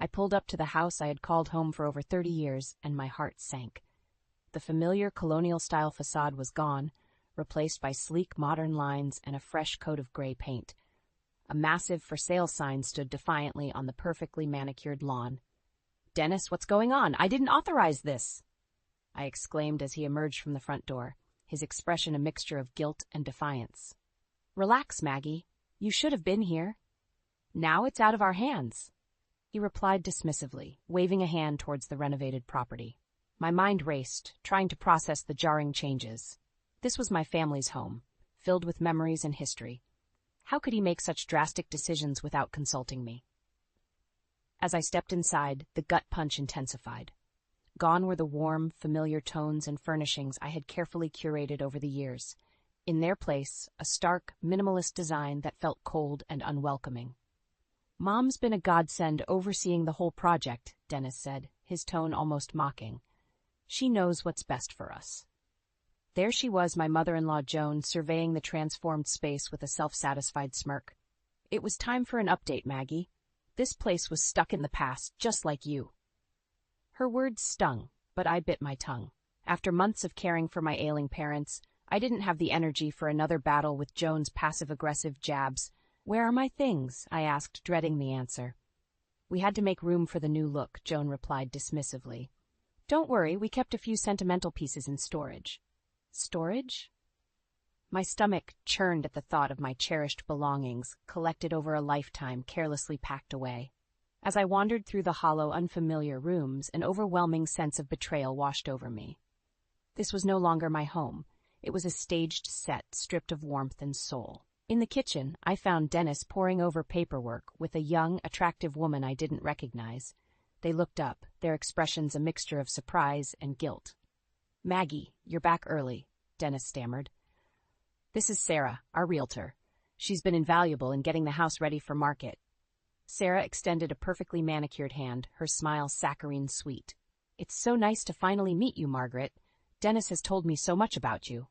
I pulled up to the house I had called home for over 30 years, and my heart sank. The familiar colonial-style facade was gone, replaced by sleek modern lines and a fresh coat of gray paint. A massive for sale sign stood defiantly on the perfectly manicured lawn. "Dennis, what's going on? I didn't authorize this!" I exclaimed as he emerged from the front door, his expression a mixture of guilt and defiance. "Relax, Maggie. You should have been here. Now it's out of our hands," he replied dismissively, waving a hand towards the renovated property. My mind raced, trying to process the jarring changes. This was my family's home, filled with memories and history. How could he make such drastic decisions without consulting me? As I stepped inside, the gut punch intensified. Gone were the warm, familiar tones and furnishings I had carefully curated over the years. In their place, a stark, minimalist design that felt cold and unwelcoming. "Mom's been a godsend overseeing the whole project," Dennis said, his tone almost mocking. "She knows what's best for us." There she was, my mother-in-law Joan, surveying the transformed space with a self-satisfied smirk. "It was time for an update, Maggie. This place was stuck in the past, just like you." Her words stung, but I bit my tongue. After months of caring for my ailing parents, I didn't have the energy for another battle with Joan's passive-aggressive jabs. "Where are my things?" I asked, dreading the answer. "We had to make room for the new look," Joan replied dismissively. "Don't worry, we kept a few sentimental pieces in storage." Storage? My stomach churned at the thought of my cherished belongings, collected over a lifetime, carelessly packed away. As I wandered through the hollow, unfamiliar rooms, an overwhelming sense of betrayal washed over me. This was no longer my home. It was a staged set, stripped of warmth and soul. In the kitchen, I found Dennis poring over paperwork with a young, attractive woman I didn't recognize. They looked up, their expressions a mixture of surprise and guilt. "Maggie, you're back early," Dennis stammered. "This is Sarah, our realtor. She's been invaluable in getting the house ready for market." Sarah extended a perfectly manicured hand, her smile saccharine sweet. "It's so nice to finally meet you, Margaret. Dennis has told me so much about you."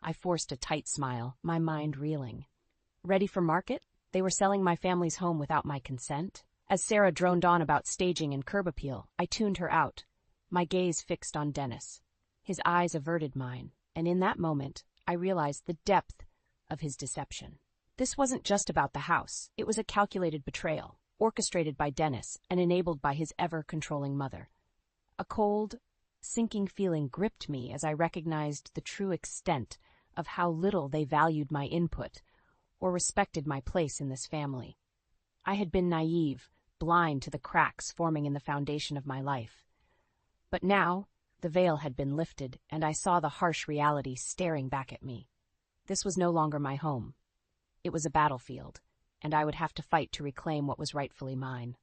I forced a tight smile, my mind reeling. Ready for market? They were selling my family's home without my consent? As Sarah droned on about staging and curb appeal, I tuned her out, my gaze fixed on Dennis. His eyes averted mine, and in that moment, I realized the depth of his deception. This wasn't just about the house. It was a calculated betrayal, orchestrated by Dennis and enabled by his ever-controlling mother. A cold, sinking feeling gripped me as I recognized the true extent of how little they valued my input or respected my place in this family. I had been naive, blind to the cracks forming in the foundation of my life. But now, the veil had been lifted, and I saw the harsh reality staring back at me. This was no longer my home. It was a battlefield, and I would have to fight to reclaim what was rightfully mine.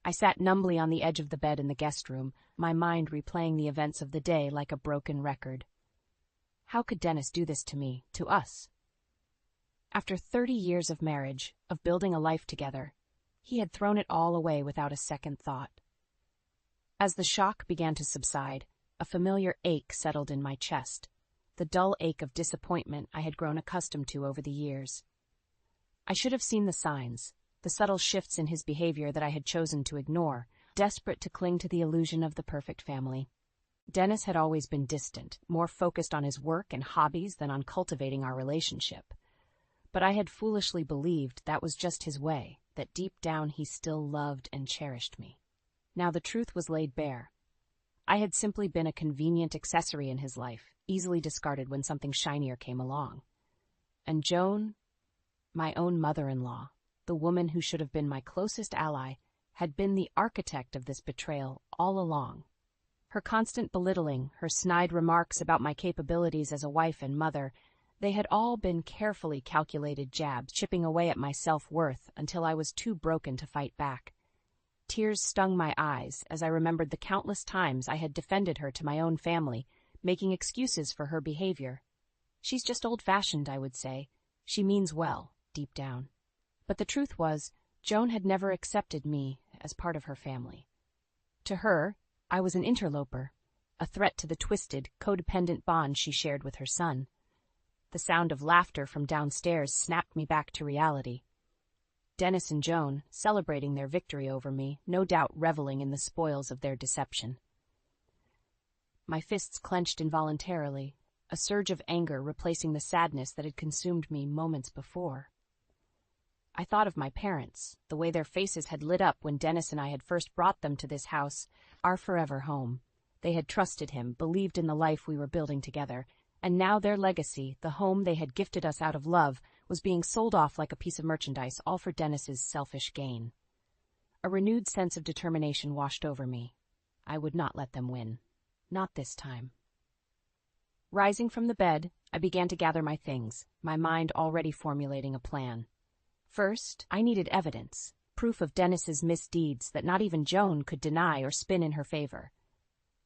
I sat numbly on the edge of the bed in the guest room, my mind replaying the events of the day like a broken record. How could Dennis do this to me, to us? After 30 years of marriage, of building a life together, he had thrown it all away without a second thought. As the shock began to subside, a familiar ache settled in my chest, the dull ache of disappointment I had grown accustomed to over the years. I should have seen the signs, the subtle shifts in his behavior that I had chosen to ignore, desperate to cling to the illusion of the perfect family. Dennis had always been distant, more focused on his work and hobbies than on cultivating our relationship. But I had foolishly believed that was just his way, that deep down he still loved and cherished me. Now the truth was laid bare. I had simply been a convenient accessory in his life, easily discarded when something shinier came along. And Joan, my own mother-in-law, the woman who should have been my closest ally, had been the architect of this betrayal all along. Her constant belittling, her snide remarks about my capabilities as a wife and mother, they had all been carefully calculated jabs, chipping away at my self-worth until I was too broken to fight back. Tears stung my eyes as I remembered the countless times I had defended her to my own family, making excuses for her behavior. She's just old-fashioned, I would say. She means well, deep down. But the truth was, Joan had never accepted me as part of her family. To her, I was an interloper, a threat to the twisted, codependent bond she shared with her son. The sound of laughter from downstairs snapped me back to reality. Dennis and Joan, celebrating their victory over me, no doubt reveling in the spoils of their deception. My fists clenched involuntarily, a surge of anger replacing the sadness that had consumed me moments before. I thought of my parents, the way their faces had lit up when Dennis and I had first brought them to this house, our forever home. They had trusted him, believed in the life we were building together, and now their legacy, the home they had gifted us out of love, was being sold off like a piece of merchandise, all for Dennis's selfish gain. A renewed sense of determination washed over me. I would not let them win. Not this time. Rising from the bed, I began to gather my things, my mind already formulating a plan. First, I needed evidence, proof of Dennis's misdeeds that not even Joan could deny or spin in her favor.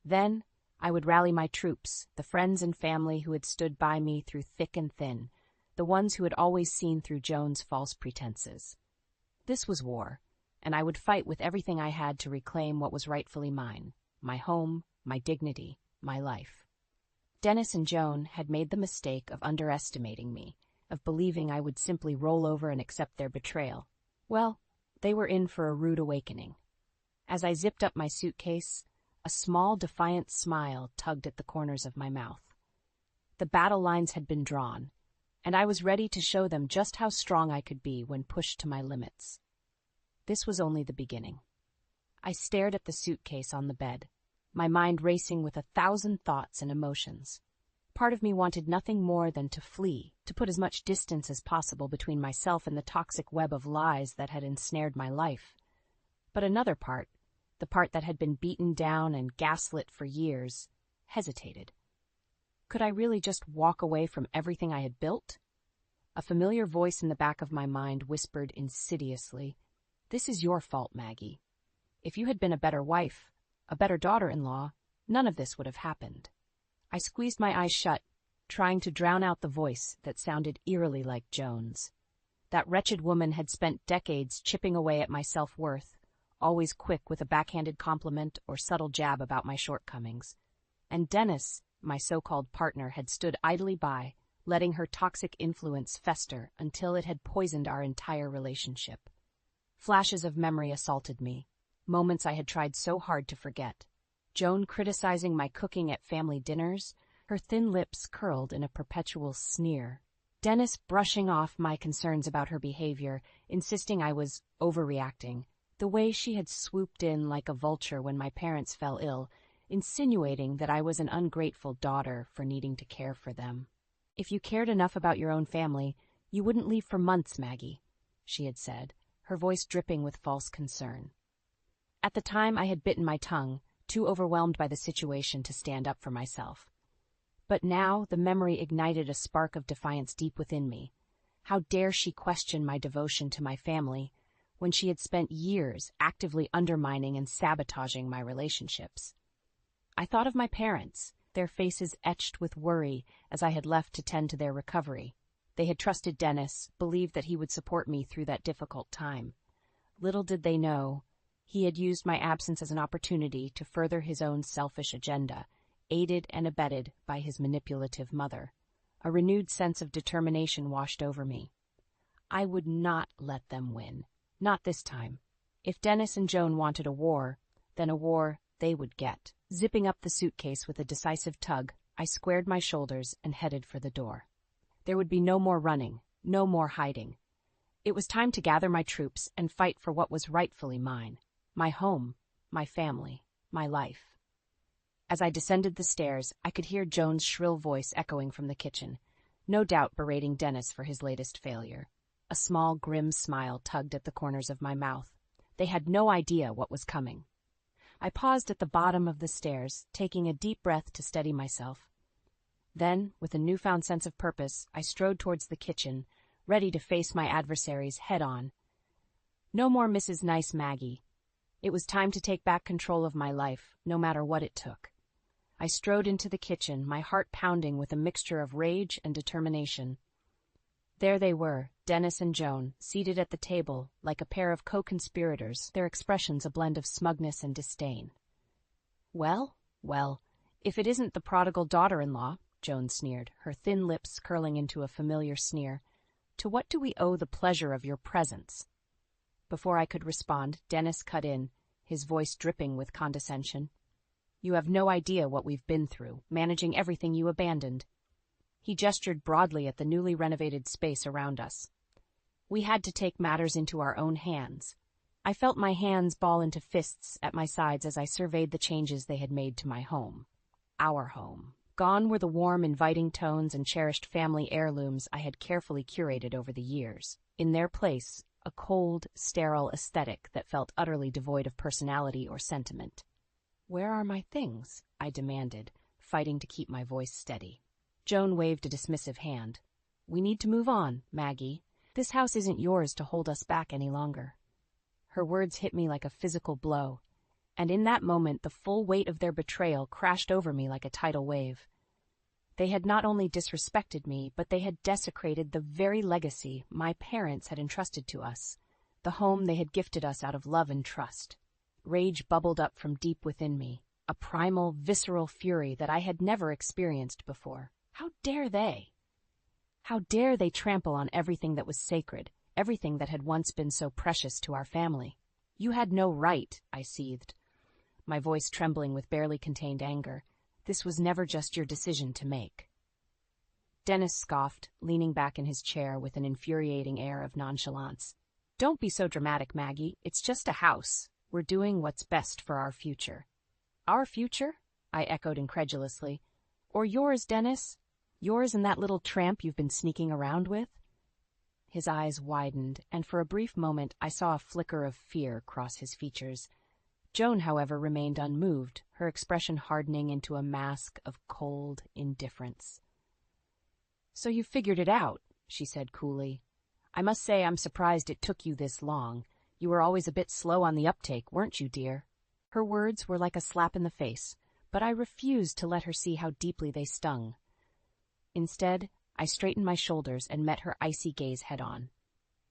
Then, I would rally my troops, the friends and family who had stood by me through thick and thin, the ones who had always seen through Joan's false pretenses. This was war, and I would fight with everything I had to reclaim what was rightfully mine, my home, my dignity, my life. Dennis and Joan had made the mistake of underestimating me, of believing I would simply roll over and accept their betrayal. Well, they were in for a rude awakening. As I zipped up my suitcase, a small, defiant smile tugged at the corners of my mouth. The battle lines had been drawn, and I was ready to show them just how strong I could be when pushed to my limits. This was only the beginning. I stared at the suitcase on the bed, my mind racing with 1,000 thoughts and emotions. Part of me wanted nothing more than to flee, to put as much distance as possible between myself and the toxic web of lies that had ensnared my life. But another part, the part that had been beaten down and gaslit for years, hesitated. Could I really just walk away from everything I had built? A familiar voice in the back of my mind whispered insidiously, "This is your fault, Maggie. If you had been a better wife, a better daughter-in-law, none of this would have happened." I squeezed my eyes shut, trying to drown out the voice that sounded eerily like Joan's. That wretched woman had spent decades chipping away at my self-worth, always quick with a backhanded compliment or subtle jab about my shortcomings. And Dennis, my so-called partner, had stood idly by, letting her toxic influence fester until it had poisoned our entire relationship. Flashes of memory assaulted me, moments I had tried so hard to forget. Joan criticizing my cooking at family dinners, her thin lips curled in a perpetual sneer. Dennis brushing off my concerns about her behavior, insisting I was overreacting, the way she had swooped in like a vulture when my parents fell ill, insinuating that I was an ungrateful daughter for needing to care for them. "If you cared enough about your own family, you wouldn't leave for months, Maggie," she had said, her voice dripping with false concern. At the time, I had bitten my tongue, too overwhelmed by the situation to stand up for myself. But now the memory ignited a spark of defiance deep within me. How dare she question my devotion to my family when she had spent years actively undermining and sabotaging my relationships? I thought of my parents, their faces etched with worry as I had left to tend to their recovery. They had trusted Dennis, believed that he would support me through that difficult time. Little did they know, he had used my absence as an opportunity to further his own selfish agenda, aided and abetted by his manipulative mother. A renewed sense of determination washed over me. I would not let them win. Not this time. If Dennis and Joan wanted a war, then a war they would get. Zipping up the suitcase with a decisive tug, I squared my shoulders and headed for the door. There would be no more running, no more hiding. It was time to gather my troops and fight for what was rightfully mine. My home, my family, my life. As I descended the stairs, I could hear Joan's shrill voice echoing from the kitchen, no doubt berating Dennis for his latest failure. A small, grim smile tugged at the corners of my mouth. They had no idea what was coming. I paused at the bottom of the stairs, taking a deep breath to steady myself. Then, with a newfound sense of purpose, I strode towards the kitchen, ready to face my adversaries head-on. No more Mrs. Nice Maggie. It was time to take back control of my life, no matter what it took. I strode into the kitchen, my heart pounding with a mixture of rage and determination. There they were, Dennis and Joan, seated at the table like a pair of co-conspirators, their expressions a blend of smugness and disdain. Well, if it isn't the prodigal daughter-in-law," Joan sneered, her thin lips curling into a familiar sneer, "to what do we owe the pleasure of your presence?" Before I could respond, Dennis cut in, his voice dripping with condescension. You have no idea what we've been through, managing everything you abandoned. He gestured broadly at the newly renovated space around us. We had to take matters into our own hands. I felt my hands ball into fists at my sides as I surveyed the changes they had made to my home. Our home. Gone were the warm, inviting tones and cherished family heirlooms I had carefully curated over the years. In their place, a cold, sterile aesthetic that felt utterly devoid of personality or sentiment. Where are my things? I demanded, fighting to keep my voice steady. Joan waved a dismissive hand. We need to move on, Maggie. This house isn't yours to hold us back any longer. Her words hit me like a physical blow, and in that moment the full weight of their betrayal crashed over me like a tidal wave. They had not only disrespected me, but they had desecrated the very legacy my parents had entrusted to us, the home they had gifted us out of love and trust. Rage bubbled up from deep within me, a primal, visceral fury that I had never experienced before. How dare they? How dare they trample on everything that was sacred, everything that had once been so precious to our family? You had no right, I seethed, my voice trembling with barely contained anger. This was never just your decision to make. Dennis scoffed, leaning back in his chair with an infuriating air of nonchalance. Don't be so dramatic, Maggie. It's just a house. We're doing what's best for our future. Our future? I echoed incredulously. Or yours, Dennis? Yours and that little tramp you've been sneaking around with? His eyes widened, and for a brief moment I saw a flicker of fear cross his features. Joan, however, remained unmoved, her expression hardening into a mask of cold indifference. So you figured it out, she said coolly. I must say I'm surprised it took you this long. You were always a bit slow on the uptake, weren't you, dear? Her words were like a slap in the face, but I refused to let her see how deeply they stung. Instead, I straightened my shoulders and met her icy gaze head-on.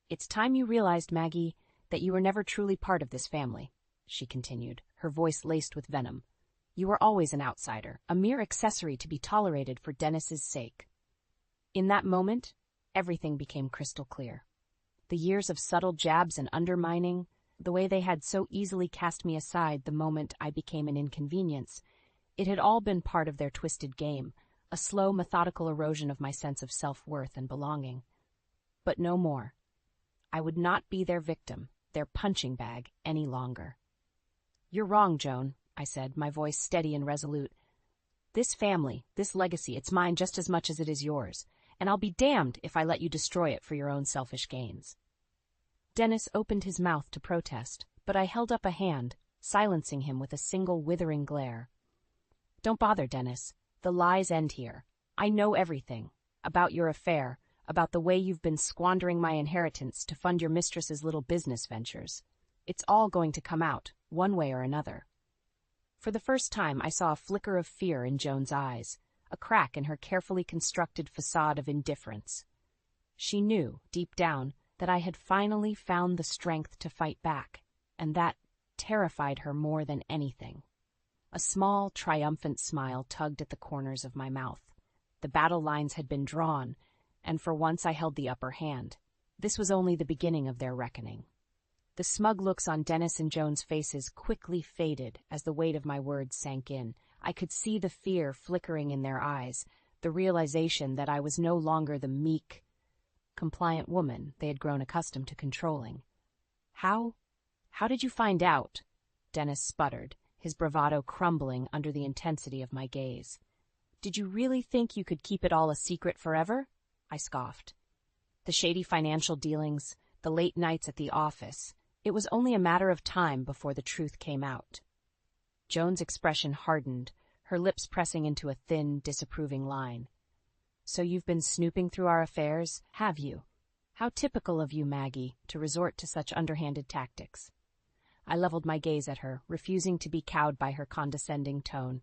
It's time you realized, Maggie, that you were never truly part of this family, she continued, her voice laced with venom. You were always an outsider, a mere accessory to be tolerated for Dennis's sake. In that moment, everything became crystal clear. The years of subtle jabs and undermining, the way they had so easily cast me aside the moment I became an inconvenience, it had all been part of their twisted game, a slow, methodical erosion of my sense of self-worth and belonging. But no more. I would not be their victim, their punching bag, any longer. You're wrong, Joan, I said, my voice steady and resolute. This family, this legacy, it's mine just as much as it is yours, and I'll be damned if I let you destroy it for your own selfish gains. Dennis opened his mouth to protest, but I held up a hand, silencing him with a single withering glare. Don't bother, Dennis. The lies end here. I know everything. About your affair, about the way you've been squandering my inheritance to fund your mistress's little business ventures. It's all going to come out, one way or another. For the first time, I saw a flicker of fear in Joan's eyes, a crack in her carefully constructed facade of indifference. She knew, deep down, that I had finally found the strength to fight back, and that terrified her more than anything. A small, triumphant smile tugged at the corners of my mouth. The battle lines had been drawn, and for once I held the upper hand. This was only the beginning of their reckoning. The smug looks on Dennis and Joan's faces quickly faded as the weight of my words sank in. I could see the fear flickering in their eyes, the realization that I was no longer the meek, compliant woman they had grown accustomed to controlling. How did you find out? Dennis sputtered, his bravado crumbling under the intensity of my gaze. Did you really think you could keep it all a secret forever? I scoffed. The shady financial dealings, the late nights at the office, it was only a matter of time before the truth came out. Joan's expression hardened, her lips pressing into a thin, disapproving line. So you've been snooping through our affairs, have you? How typical of you, Maggie, to resort to such underhanded tactics. I leveled my gaze at her, refusing to be cowed by her condescending tone.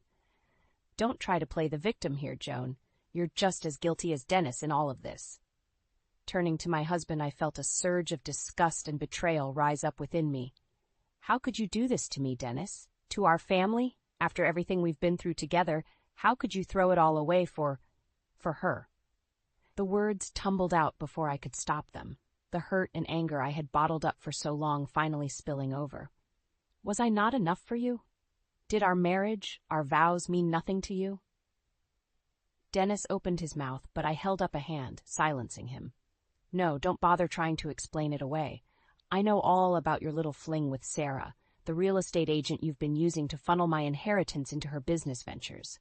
Don't try to play the victim here, Joan. You're just as guilty as Dennis in all of this. Turning to my husband, I felt a surge of disgust and betrayal rise up within me. How could you do this to me, Dennis? To our family? After everything we've been through together, how could you throw it all away for her? The words tumbled out before I could stop them. the hurt and anger I had bottled up for so long finally spilling over. Was I not enough for you? Did our marriage, our vows mean nothing to you? Dennis opened his mouth, but I held up a hand, silencing him. No, don't bother trying to explain it away. I know all about your little fling with Sarah, the real estate agent you've been using to funnel my inheritance into her business ventures.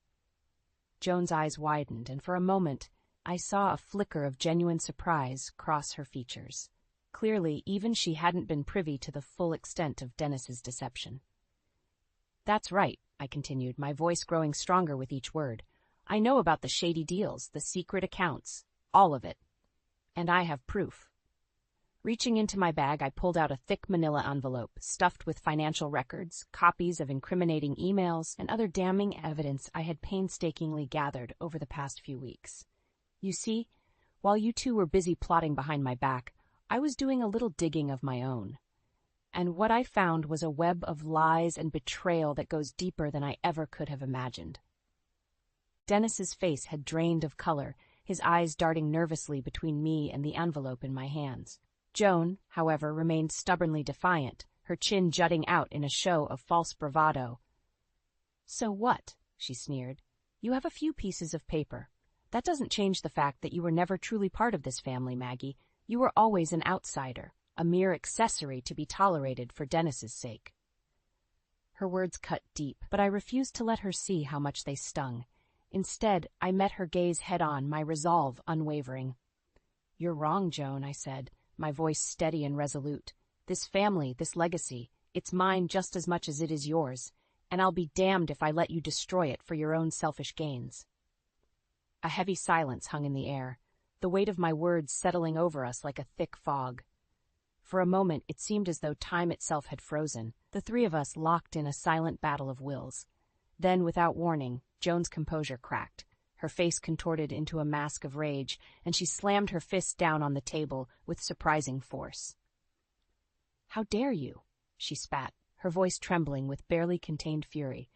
Joan's eyes widened, and for a moment, I saw a flicker of genuine surprise cross her features. Clearly, even she hadn't been privy to the full extent of Dennis's deception. That's right, I continued, my voice growing stronger with each word. I know about the shady deals, the secret accounts, all of it. And I have proof. Reaching into my bag, I pulled out a thick manila envelope stuffed with financial records, copies of incriminating emails, and other damning evidence I had painstakingly gathered over the past few weeks. You see, while you two were busy plotting behind my back, I was doing a little digging of my own. And what I found was a web of lies and betrayal that goes deeper than I ever could have imagined. Dennis's face had drained of color, his eyes darting nervously between me and the envelope in my hands. Joan, however, remained stubbornly defiant, her chin jutting out in a show of false bravado. So what? She sneered. You have a few pieces of paper. That doesn't change the fact that you were never truly part of this family, Maggie. You were always an outsider, a mere accessory to be tolerated for Dennis's sake. Her words cut deep, but I refused to let her see how much they stung. Instead, I met her gaze head-on, my resolve unwavering. You're wrong, Joan, I said, my voice steady and resolute. This family, this legacy, it's mine just as much as it is yours, and I'll be damned if I let you destroy it for your own selfish gains. A heavy silence hung in the air, the weight of my words settling over us like a thick fog. For a moment, it seemed as though time itself had frozen, the three of us locked in a silent battle of wills. Then, without warning, Joan's composure cracked. Her face contorted into a mask of rage, and she slammed her fist down on the table with surprising force. How dare you? She spat, her voice trembling with barely contained fury.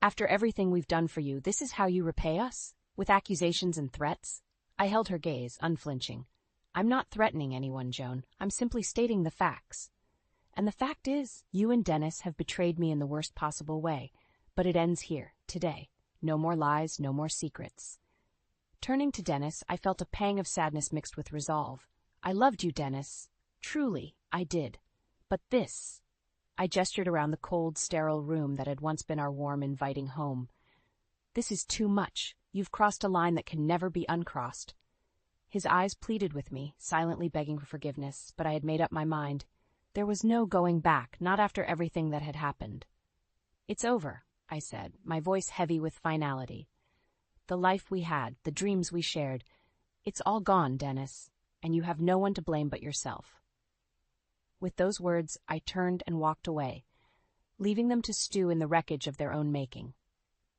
After everything we've done for you, this is how you repay us? With accusations and threats? I held her gaze, unflinching. I'm not threatening anyone, Joan. I'm simply stating the facts. And the fact is, you and Dennis have betrayed me in the worst possible way. But it ends here, today. No more lies, no more secrets. Turning to Dennis, I felt a pang of sadness mixed with resolve. I loved you, Dennis. Truly, I did. But this... I gestured around the cold, sterile room that had once been our warm, inviting home. This is too much. You've crossed a line that can never be uncrossed. His eyes pleaded with me, silently begging for forgiveness, but I had made up my mind. There was no going back, not after everything that had happened. It's over, I said, my voice heavy with finality. The life we had, the dreams we shared, it's all gone, Dennis, and you have no one to blame but yourself. With those words, I turned and walked away, leaving them to stew in the wreckage of their own making.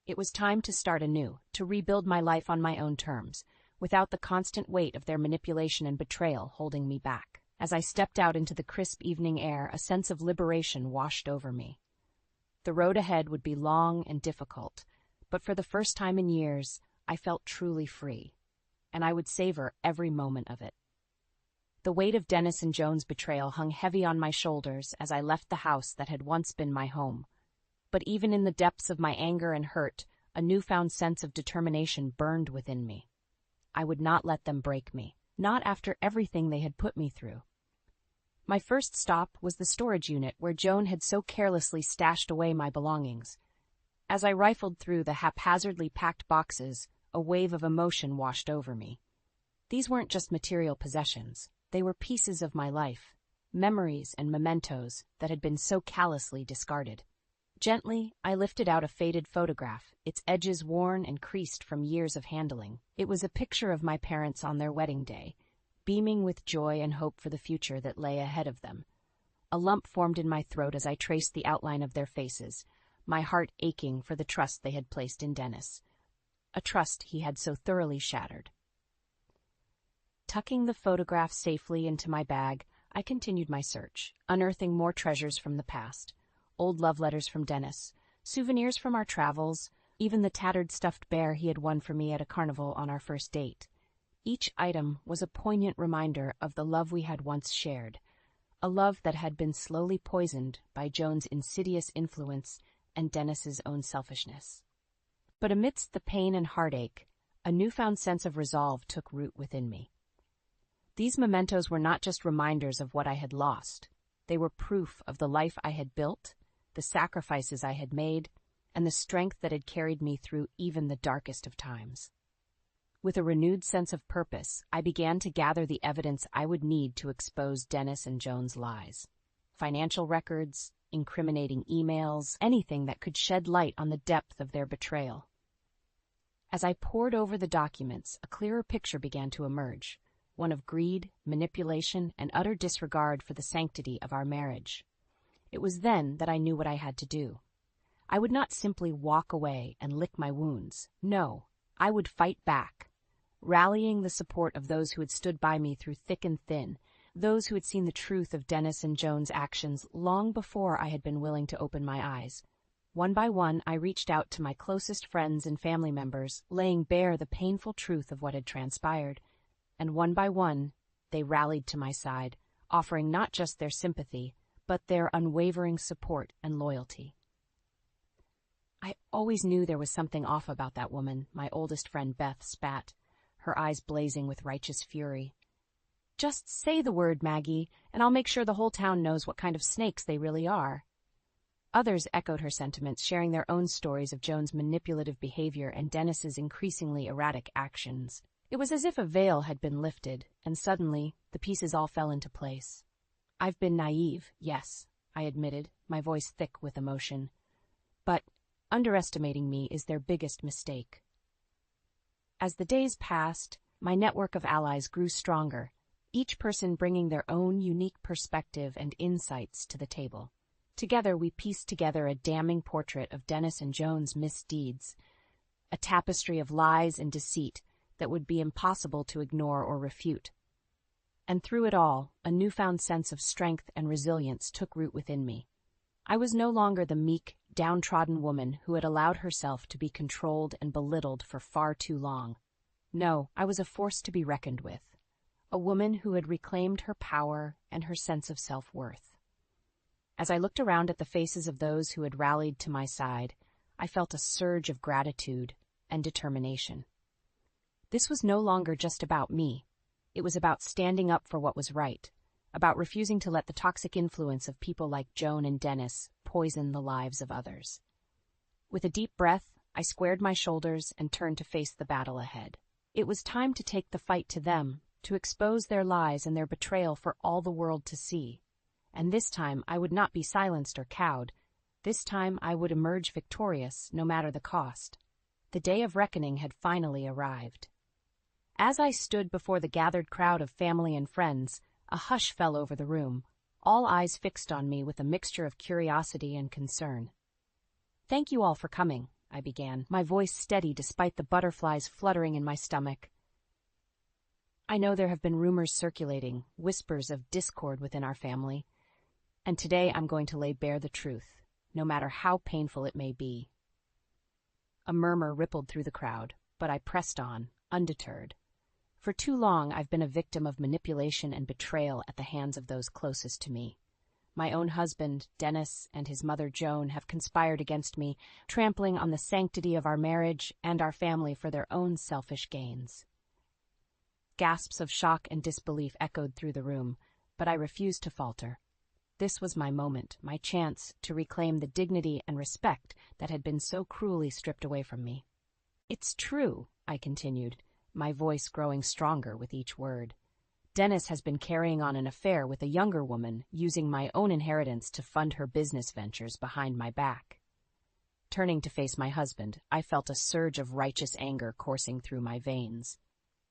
It was time to start anew, to rebuild my life on my own terms, without the constant weight of their manipulation and betrayal holding me back. As I stepped out into the crisp evening air, a sense of liberation washed over me. The road ahead would be long and difficult, but for the first time in years, I felt truly free, and I would savor every moment of it. The weight of Dennis and Joan's betrayal hung heavy on my shoulders as I left the house that had once been my home. But even in the depths of my anger and hurt, a newfound sense of determination burned within me. I would not let them break me, not after everything they had put me through. My first stop was the storage unit where Joan had so carelessly stashed away my belongings. As I rifled through the haphazardly packed boxes, a wave of emotion washed over me. These weren't just material possessions. They were pieces of my life, memories and mementos that had been so callously discarded. Gently, I lifted out a faded photograph, its edges worn and creased from years of handling. It was a picture of my parents on their wedding day, beaming with joy and hope for the future that lay ahead of them. A lump formed in my throat as I traced the outline of their faces, my heart aching for the trust they had placed in Dennis, a trust he had so thoroughly shattered. Tucking the photograph safely into my bag, I continued my search, unearthing more treasures from the past. Old love letters from Dennis, souvenirs from our travels, even the tattered stuffed bear he had won for me at a carnival on our first date. Each item was a poignant reminder of the love we had once shared, a love that had been slowly poisoned by Joan's insidious influence and Dennis's own selfishness. But amidst the pain and heartache, a newfound sense of resolve took root within me. These mementos were not just reminders of what I had lost. They were proof of the life I had built, the sacrifices I had made, and the strength that had carried me through even the darkest of times. With a renewed sense of purpose, I began to gather the evidence I would need to expose Dennis and Joan's lies. Financial records, incriminating emails, anything that could shed light on the depth of their betrayal. As I pored over the documents, a clearer picture began to emerge, one of greed, manipulation, and utter disregard for the sanctity of our marriage. It was then that I knew what I had to do. I would not simply walk away and lick my wounds. No, I would fight back, rallying the support of those who had stood by me through thick and thin, those who had seen the truth of Dennis and Joan's actions long before I had been willing to open my eyes. One by one, I reached out to my closest friends and family members, laying bare the painful truth of what had transpired. And one by one, they rallied to my side, offering not just their sympathy, but their unwavering support and loyalty. I always knew there was something off about that woman, my oldest friend Beth spat, her eyes blazing with righteous fury. "Just say the word, Maggie, and I'll make sure the whole town knows what kind of snakes they really are." Others echoed her sentiments, sharing their own stories of Joan's manipulative behavior and Dennis's increasingly erratic actions. It was as if a veil had been lifted, and suddenly the pieces all fell into place. "I've been naive, yes," I admitted, my voice thick with emotion. "But underestimating me is their biggest mistake." As the days passed, my network of allies grew stronger, each person bringing their own unique perspective and insights to the table. Together we pieced together a damning portrait of Dennis and Joan's misdeeds, a tapestry of lies and deceit that would be impossible to ignore or refute. And through it all, a newfound sense of strength and resilience took root within me. I was no longer the meek, downtrodden woman who had allowed herself to be controlled and belittled for far too long. No, I was a force to be reckoned with, a woman who had reclaimed her power and her sense of self-worth. As I looked around at the faces of those who had rallied to my side, I felt a surge of gratitude and determination. This was no longer just about me. It was about standing up for what was right, about refusing to let the toxic influence of people like Joan and Dennis poison the lives of others. With a deep breath, I squared my shoulders and turned to face the battle ahead. It was time to take the fight to them, to expose their lies and their betrayal for all the world to see. And this time I would not be silenced or cowed. This time I would emerge victorious, no matter the cost. The day of reckoning had finally arrived. As I stood before the gathered crowd of family and friends, a hush fell over the room, all eyes fixed on me with a mixture of curiosity and concern. "Thank you all for coming," I began, my voice steady despite the butterflies fluttering in my stomach. "I know there have been rumors circulating, whispers of discord within our family, and today I'm going to lay bare the truth, no matter how painful it may be." A murmur rippled through the crowd, but I pressed on, undeterred. For too long I've been a victim of manipulation and betrayal at the hands of those closest to me. My own husband, Dennis, and his mother, Joan, have conspired against me, trampling on the sanctity of our marriage and our family for their own selfish gains. Gasps of shock and disbelief echoed through the room, but I refused to falter. This was my moment, my chance to reclaim the dignity and respect that had been so cruelly stripped away from me. "It's true," I continued, my voice growing stronger with each word. "Dennis has been carrying on an affair with a younger woman, using my own inheritance to fund her business ventures behind my back." Turning to face my husband, I felt a surge of righteous anger coursing through my veins.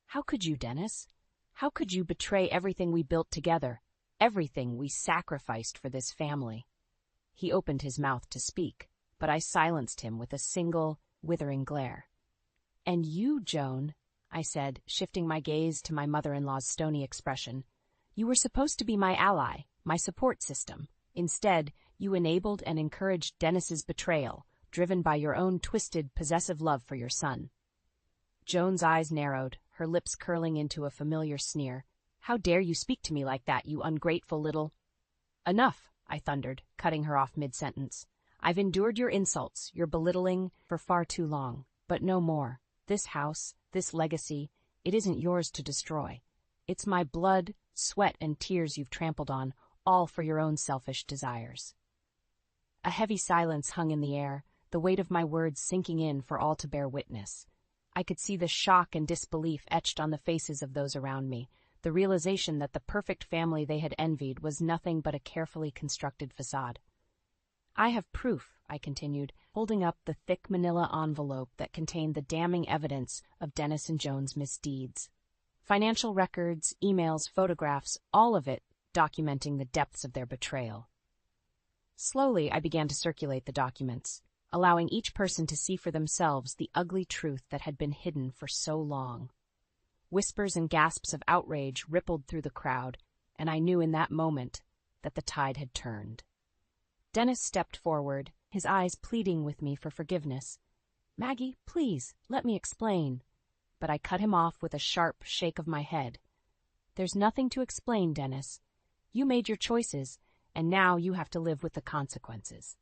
"How could you, Dennis? How could you betray everything we built together, everything we sacrificed for this family?" He opened his mouth to speak, but I silenced him with a single, withering glare. "And you, Joan," I said, shifting my gaze to my mother-in-law's stony expression. "You were supposed to be my ally, my support system. Instead, you enabled and encouraged Dennis's betrayal, driven by your own twisted, possessive love for your son." Joan's eyes narrowed, her lips curling into a familiar sneer. "How dare you speak to me like that, you ungrateful little—" "Enough," I thundered, cutting her off mid-sentence. "I've endured your insults, your belittling, for far too long. But no more. This house, this legacy, it isn't yours to destroy. It's my blood, sweat, and tears you've trampled on, all for your own selfish desires." A heavy silence hung in the air, the weight of my words sinking in for all to bear witness. I could see the shock and disbelief etched on the faces of those around me, the realization that the perfect family they had envied was nothing but a carefully constructed facade. "I have proof," I continued, holding up the thick manila envelope that contained the damning evidence of Dennis and Joan's misdeeds. Financial records, emails, photographs, all of it documenting the depths of their betrayal. Slowly, I began to circulate the documents, allowing each person to see for themselves the ugly truth that had been hidden for so long. Whispers and gasps of outrage rippled through the crowd, and I knew in that moment that the tide had turned. Dennis stepped forward, his eyes pleading with me for forgiveness. "Maggie, please, let me explain." But I cut him off with a sharp shake of my head. "There's nothing to explain, Dennis. You made your choices, and now you have to live with the consequences."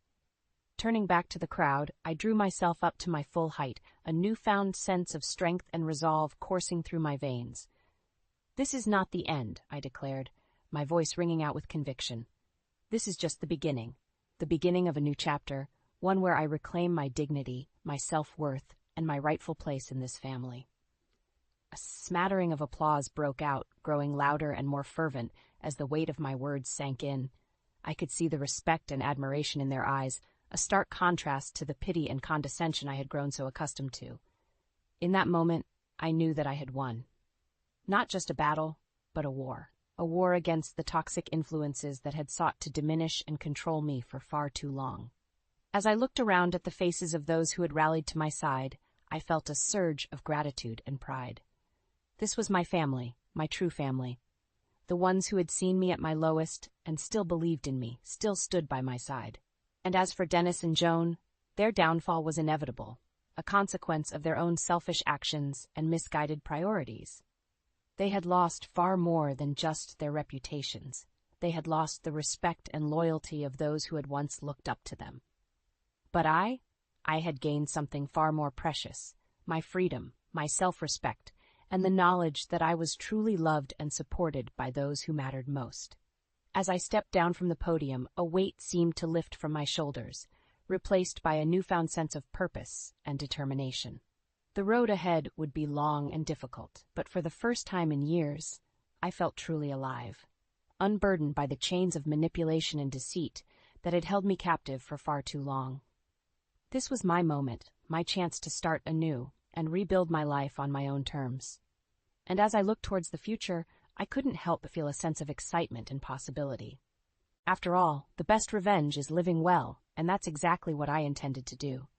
Turning back to the crowd, I drew myself up to my full height, a newfound sense of strength and resolve coursing through my veins. "This is not the end," I declared, my voice ringing out with conviction. "This is just the beginning of a new chapter, one where I reclaim my dignity, my self-worth, and my rightful place in this family." A smattering of applause broke out, growing louder and more fervent as the weight of my words sank in. I could see the respect and admiration in their eyes, a stark contrast to the pity and condescension I had grown so accustomed to. In that moment, I knew that I had won. Not just a battle, but a war against the toxic influences that had sought to diminish and control me for far too long. As I looked around at the faces of those who had rallied to my side, I felt a surge of gratitude and pride. This was my family, my true family. The ones who had seen me at my lowest and still believed in me, still stood by my side. And as for Dennis and Joan, their downfall was inevitable, a consequence of their own selfish actions and misguided priorities. They had lost far more than just their reputations. They had lost the respect and loyalty of those who had once looked up to them. But I had gained something far more precious, my freedom, my self-respect, and the knowledge that I was truly loved and supported by those who mattered most. As I stepped down from the podium, a weight seemed to lift from my shoulders, replaced by a newfound sense of purpose and determination. The road ahead would be long and difficult, but for the first time in years, I felt truly alive, unburdened by the chains of manipulation and deceit that had held me captive for far too long. This was my moment, my chance to start anew and rebuild my life on my own terms. And as I looked towards the future, I couldn't help but feel a sense of excitement and possibility. After all, the best revenge is living well, and that's exactly what I intended to do.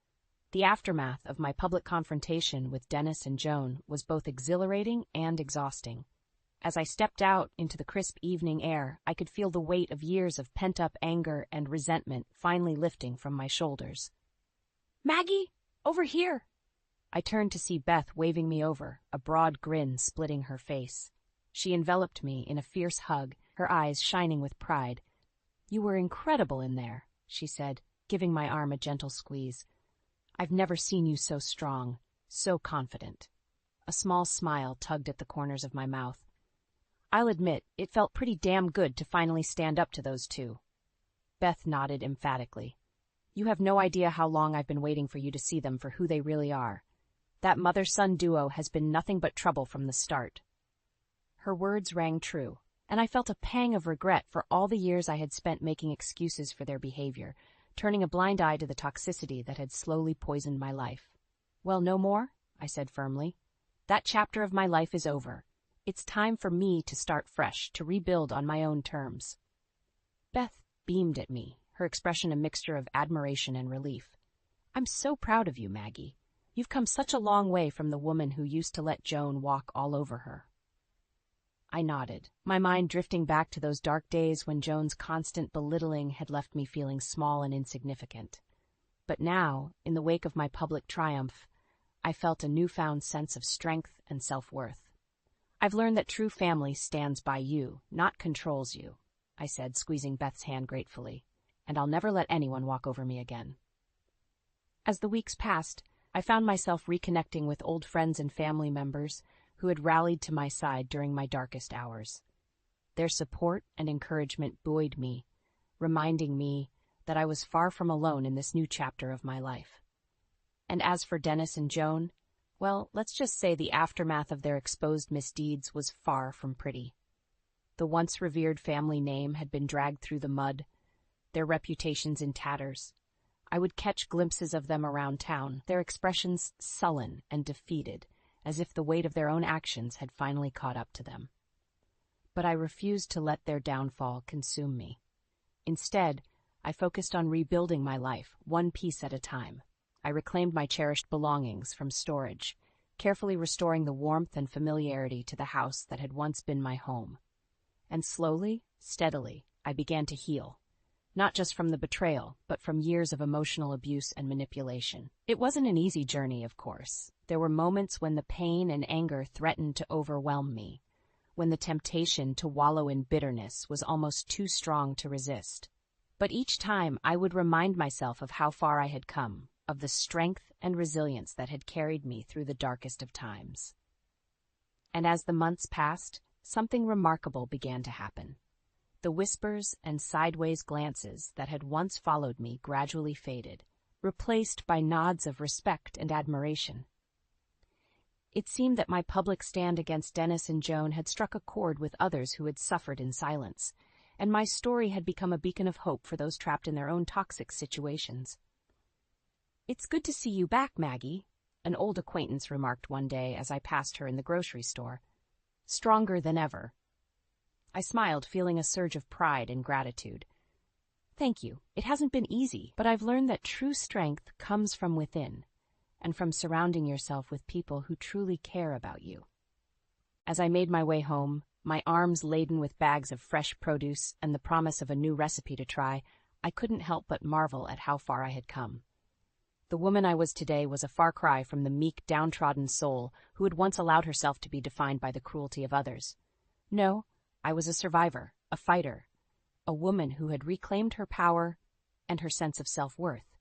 The aftermath of my public confrontation with Dennis and Joan was both exhilarating and exhausting. As I stepped out into the crisp evening air, I could feel the weight of years of pent-up anger and resentment finally lifting from my shoulders. "Maggie, over here!" I turned to see Beth waving me over, a broad grin splitting her face. She enveloped me in a fierce hug, her eyes shining with pride. "You were incredible in there," she said, giving my arm a gentle squeeze. "I've never seen you so strong, so confident." A small smile tugged at the corners of my mouth. "I'll admit, it felt pretty damn good to finally stand up to those two." Beth nodded emphatically. "You have no idea how long I've been waiting for you to see them for who they really are. That mother-son duo has been nothing but trouble from the start." Her words rang true, and I felt a pang of regret for all the years I had spent making excuses for their behavior, turning a blind eye to the toxicity that had slowly poisoned my life. "Well, no more?" I said firmly. "That chapter of my life is over. It's time for me to start fresh, to rebuild on my own terms." Beth beamed at me, her expression a mixture of admiration and relief. "I'm so proud of you, Maggie. You've come such a long way from the woman who used to let Joan walk all over her." I nodded, my mind drifting back to those dark days when Joan's constant belittling had left me feeling small and insignificant. But now, in the wake of my public triumph, I felt a newfound sense of strength and self-worth. I've learned that true family stands by you, not controls you, I said, squeezing Beth's hand gratefully, and I'll never let anyone walk over me again. As the weeks passed, I found myself reconnecting with old friends and family members who had rallied to my side during my darkest hours. Their support and encouragement buoyed me, reminding me that I was far from alone in this new chapter of my life. And as for Dennis and Joan, well, let's just say the aftermath of their exposed misdeeds was far from pretty. The once revered family name had been dragged through the mud, their reputations in tatters. I would catch glimpses of them around town, their expressions sullen and defeated, as if the weight of their own actions had finally caught up to them. But I refused to let their downfall consume me. Instead, I focused on rebuilding my life, one piece at a time. I reclaimed my cherished belongings from storage, carefully restoring the warmth and familiarity to the house that had once been my home. And slowly, steadily, I began to heal. Not just from the betrayal, but from years of emotional abuse and manipulation. It wasn't an easy journey, of course. There were moments when the pain and anger threatened to overwhelm me, when the temptation to wallow in bitterness was almost too strong to resist. But each time I would remind myself of how far I had come, of the strength and resilience that had carried me through the darkest of times. And as the months passed, something remarkable began to happen. The whispers and sideways glances that had once followed me gradually faded, replaced by nods of respect and admiration. It seemed that my public stand against Dennis and Joan had struck a chord with others who had suffered in silence, and my story had become a beacon of hope for those trapped in their own toxic situations. "It's good to see you back, Maggie," an old acquaintance remarked one day as I passed her in the grocery store. "Stronger than ever." I smiled, feeling a surge of pride and gratitude. "Thank you. It hasn't been easy, but I've learned that true strength comes from within, and from surrounding yourself with people who truly care about you." As I made my way home, my arms laden with bags of fresh produce and the promise of a new recipe to try, I couldn't help but marvel at how far I had come. The woman I was today was a far cry from the meek, downtrodden soul who had once allowed herself to be defined by the cruelty of others. No, I was a survivor, a fighter, a woman who had reclaimed her power and her sense of self-worth.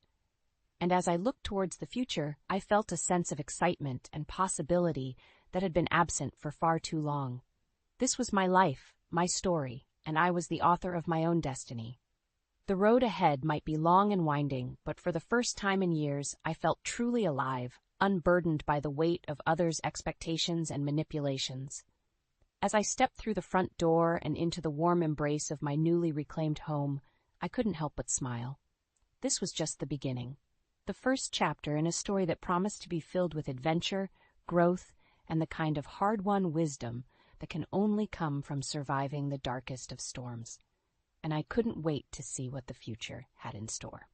And as I looked towards the future, I felt a sense of excitement and possibility that had been absent for far too long. This was my life, my story, and I was the author of my own destiny. The road ahead might be long and winding, but for the first time in years, I felt truly alive, unburdened by the weight of others' expectations and manipulations. As I stepped through the front door and into the warm embrace of my newly reclaimed home, I couldn't help but smile. This was just the beginning, the first chapter in a story that promised to be filled with adventure, growth, and the kind of hard-won wisdom that can only come from surviving the darkest of storms. And I couldn't wait to see what the future had in store.